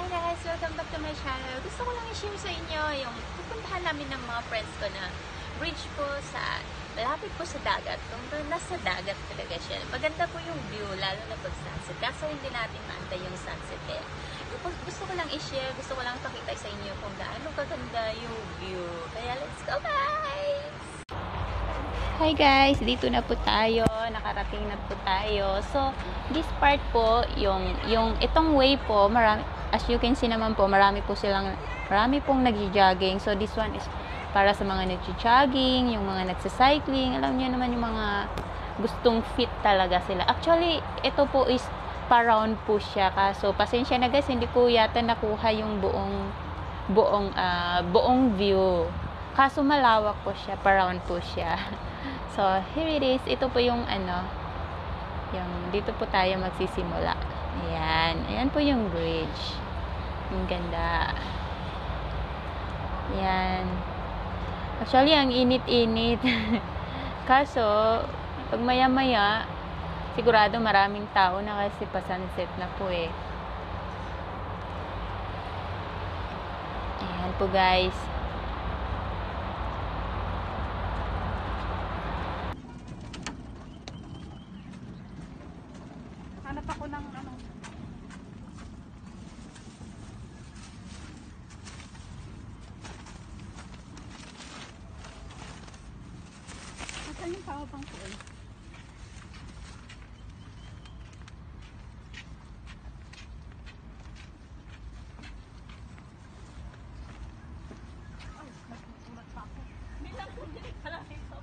guys! Welcome back to my channel. Gusto ko lang i-share sa inyo yung pupuntahan namin ng mga friends ko na bridge po sa, malapit po sa dagat. Kung nasa dagat talaga siya. Maganda po yung view, lalo na pag sunset. Kaso hindi natin maantay yung sunset eh. Gusto ko lang i-share, gusto ko lang pakita sa inyo kung gaano kaganda yung view. Kaya let's go guys! Hi guys! Dito na po tayo. Nakarating na po tayo. So, this part po, yung itong way po, marami, as you can see naman po, marami pong nagji-jogging. So, this one is para sa mga nagji-jogging, yung mga nagsa-cycling. Alam niyo naman yung mga gustong fit talaga sila. Actually, ito po is pa-round po siya. Kaso, pasensya na guys, hindi ko yata nakuha yung buong view. Kaso malawak po siya, pa-round po siya. So, here it is. Ito po yung yung dito po tayo magsisimula. Ayan. Ayan po yung bridge. Ang ganda. Ayan. Actually, ang init-init. Kaso, pag maya-maya, sigurado maraming tao na kasi pa-sunset na po eh. Ayan po guys. Hanap ako ng ano. Saan yung tao pang pool? Ay, nagsusulat pa ako. Hindi lang kung hindi pala ito.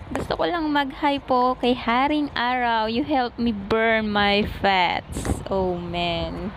Gusto ko lang mag-hi po kay Haring Araw. You help me burn my fats. Oh man.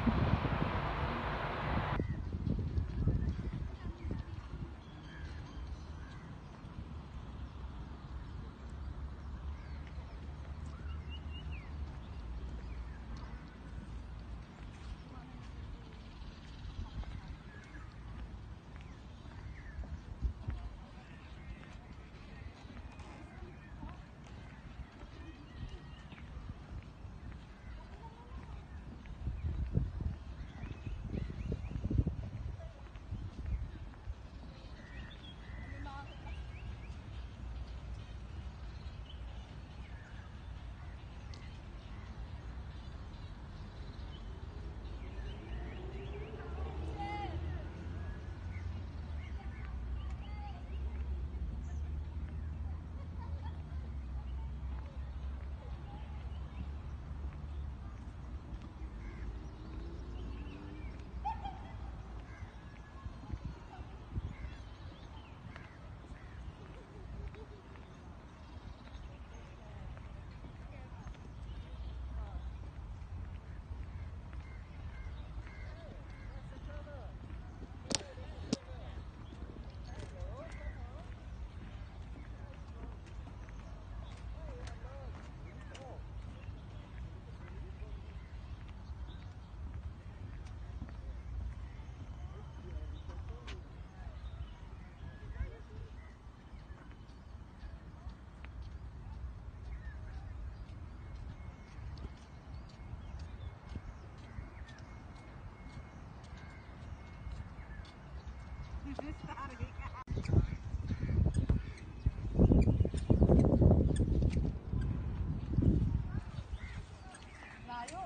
Layo.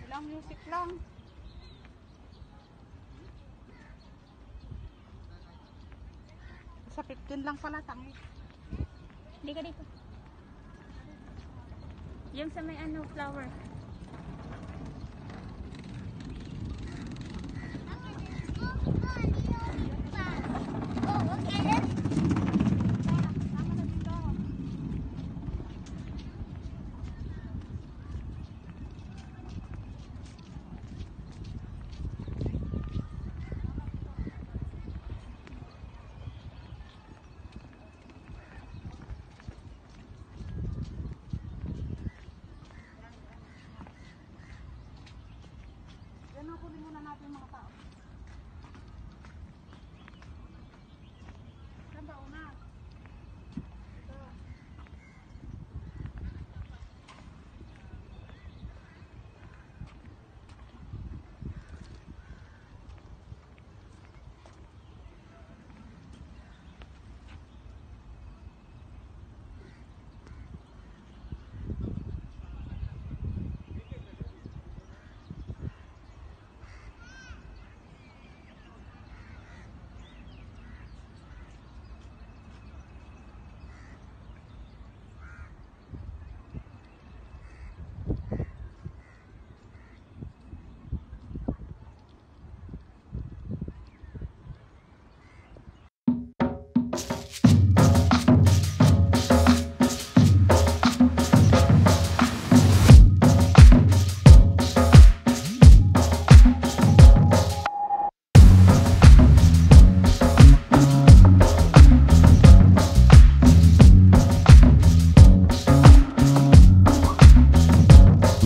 Ilang music lang. Sa 15 lang pala, tangi. Hindi ka dito. Yung sa may flower.